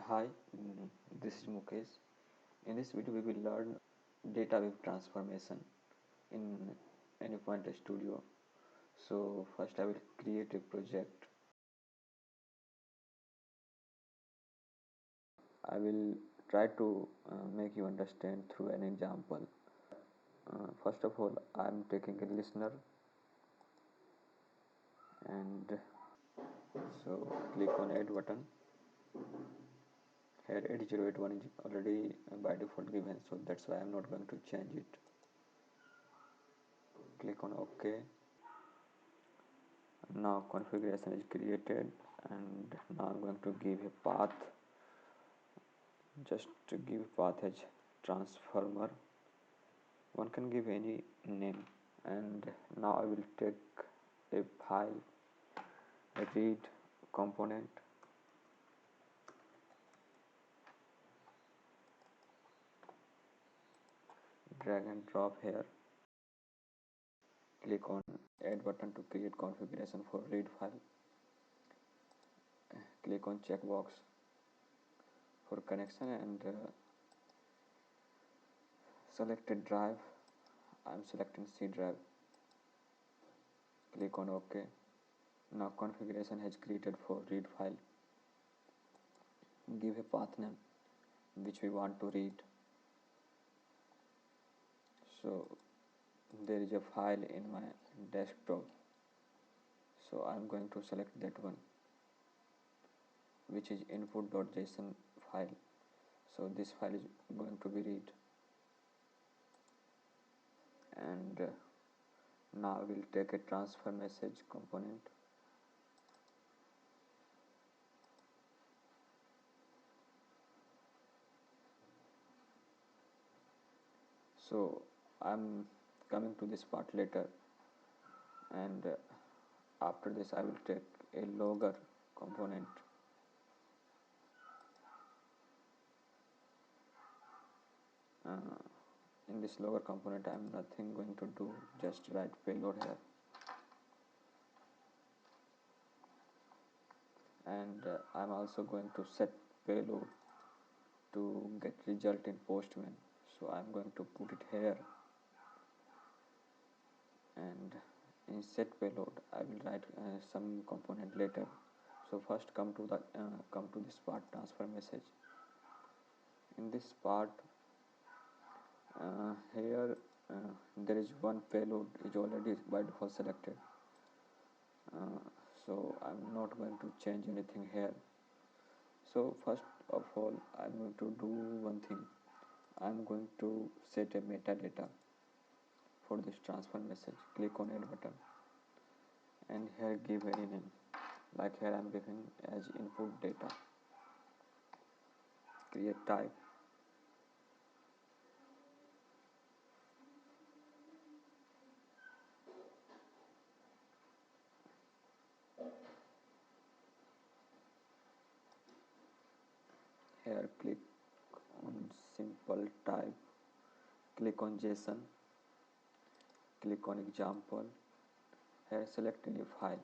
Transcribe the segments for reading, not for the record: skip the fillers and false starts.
Hi, this is Mukesh. In this video, we will learn DataWeave transformation in Anypoint Studio. So first, I will create a project. I will try to make you understand through an example. First of all, I am taking a listener, and so click on Add button. Here 8081 is already by default given, so that's why I am not going to change it. Click on OK. Now configuration is created, and now I'm going to give a path. Just to give path as transformer. One can give any name, and now I will take a file, a read component, drag and drop here. Click on add button to create configuration for read file. Click on checkbox for connection and select a drive. I am selecting C drive. Click on OK. Now configuration has created for read file. Give a path name which we want to read. So there is a file in my desktop, so I'm going to select that one, which is input.json file. So this file is going to be read, and now we'll take a transfer message component. So I'm coming to this part later, and after this I will take a logger component. In this logger component I'm nothing going to do, just write payload here, and I'm also going to set payload to get result in Postman. So I'm going to put it here, and in set payload I will write some component later. So first come to this part, transfer message. In this part here there is one payload is already by default selected, so I'm not going to change anything here. So first of all I'm going to do one thing. I'm going to set a metadata for this transfer message. Click on add button, and here give any name, like here I'm giving as input data. Create type, here click on simple type, click on JSON, click on example, here select any file.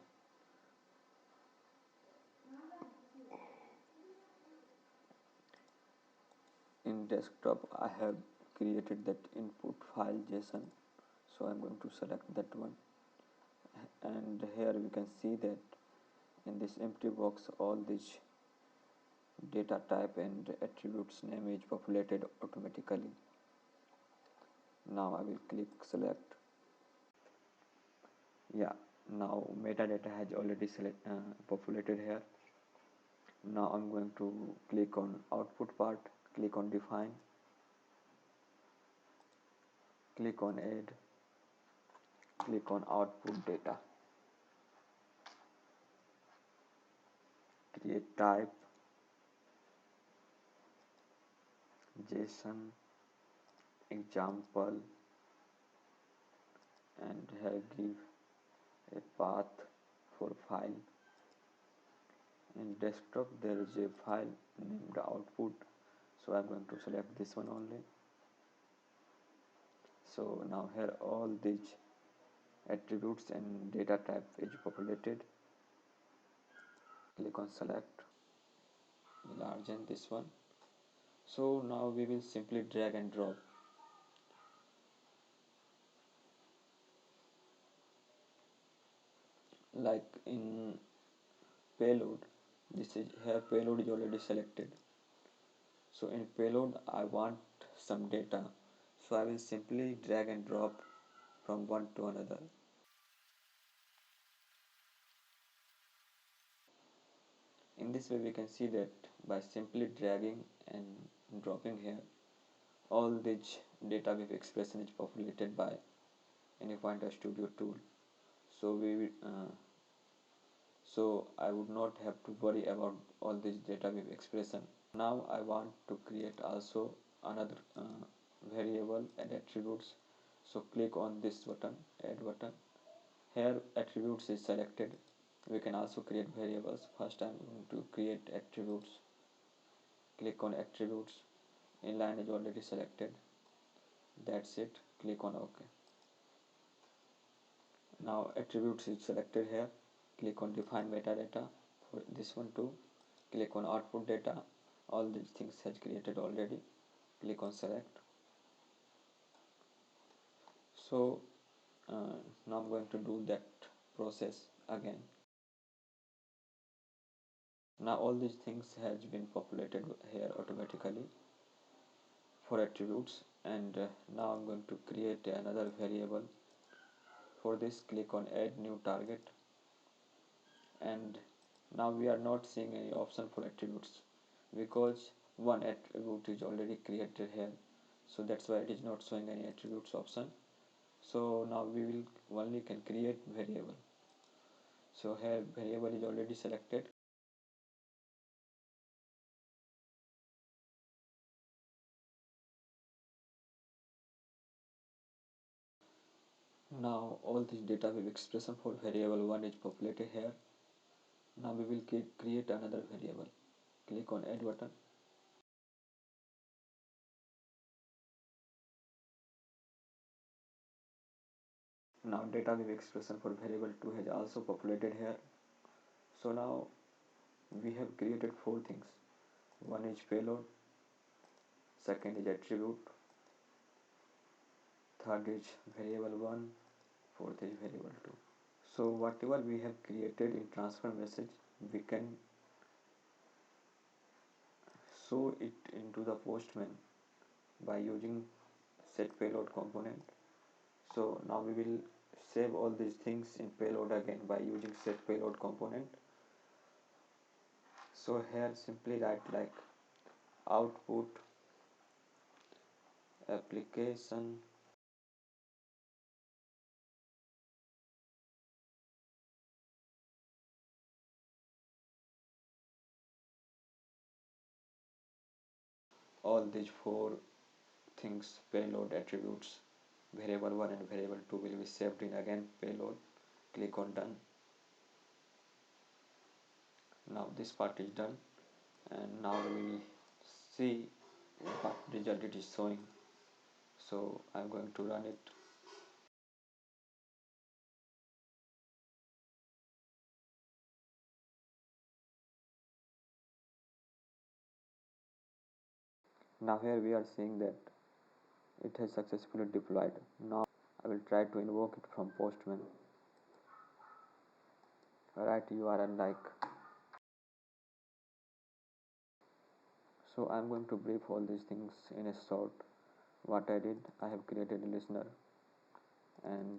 In desktop I have created that input file JSON, so I'm going to select that one, and here we can see that in this empty box all these data type and attributes name is populated automatically. Now I will click select. Yeah, now metadata has already populated here. Now I'm going to click on output part, click on define, click on add, click on output data, create type, JSON, example, and here give a path for file. In desktop there is a file named output, so I'm going to select this one only. So now here all these attributes and data type is populated. Click on select. larger than this one. So now we will simply drag and drop. Like in payload, this is here payload is already selected. So in payload I want some data, so I will simply drag and drop from one to another. In this way we can see that by simply dragging and dropping here, all this DataWeave expression is populated by Anypoint Studio tool. So so I would not have to worry about all this DataWeave expression. Now I want to create also another variable and attributes. So click on this button, add button. Here attributes is selected. We can also create variables. First I am going to create attributes. Click on attributes. Inline is already selected. That's it. Click on OK. Now attributes is selected here. Click on define metadata for this one too. Click on output data. All these things has created already. Click on select. So now I'm going to do that process again. Now all these things has been populated here automatically for attributes, and now I'm going to create another variable. For this, click on add new target, and now we are not seeing any option for attributes because one attribute is already created here, so that's why it is not showing any attributes option. So now we will only can create variable. So here variable is already selected. Now all this DataWeave expression for variable 1 is populated here. Now we will create another variable. Click on add button. Now DataWeave expression for variable 2 has also populated here. So now we have created 4 things. One is payload, second is attribute, third is variable 1, fourth is variable 2. So whatever we have created in transfer message, we can show it into the postman by using set payload component. So now we will save all these things in payload again by using set payload component. So here simply write like output application all these 4 things, payload, attributes, variable 1 and variable 2 will be saved in again payload. Click on done. Now this part is done, and now we will see what result it is showing. So I'm going to run it. Now here we are seeing that it has successfully deployed. Now I will try to invoke it from Postman. Write URL like. So I'm going to brief all these things in a short. What I did, I have created a listener, and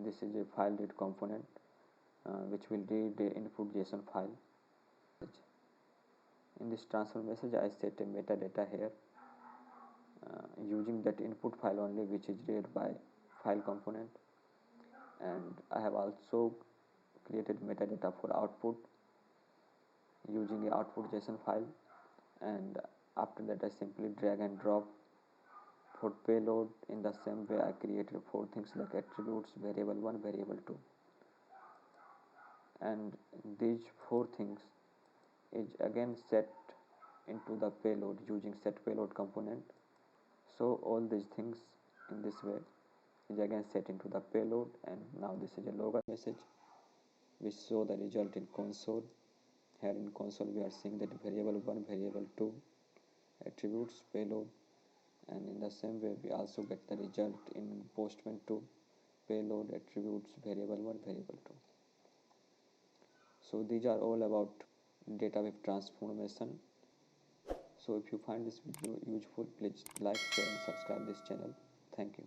this is a file read component which will read the input JSON file. In this transfer message I set a metadata here using that input file only, which is read by file component, and I have also created metadata for output using a output JSON file, and after that I simply drag and drop. For payload, in the same way I created 4 things like attributes, variable 1, variable 2, and these 4 things is again set into the payload using set payload component. So all these things in this way is again set into the payload, and now this is a logger message which show the result in console. Here in console we are seeing that variable 1, variable 2, attributes, payload, and in the same way we also get the result in postman 2, payload, attributes, variable 1, variable 2. So these are all about DataWeave transformation. So if you find this video useful, please like, share and subscribe this channel. Thank you.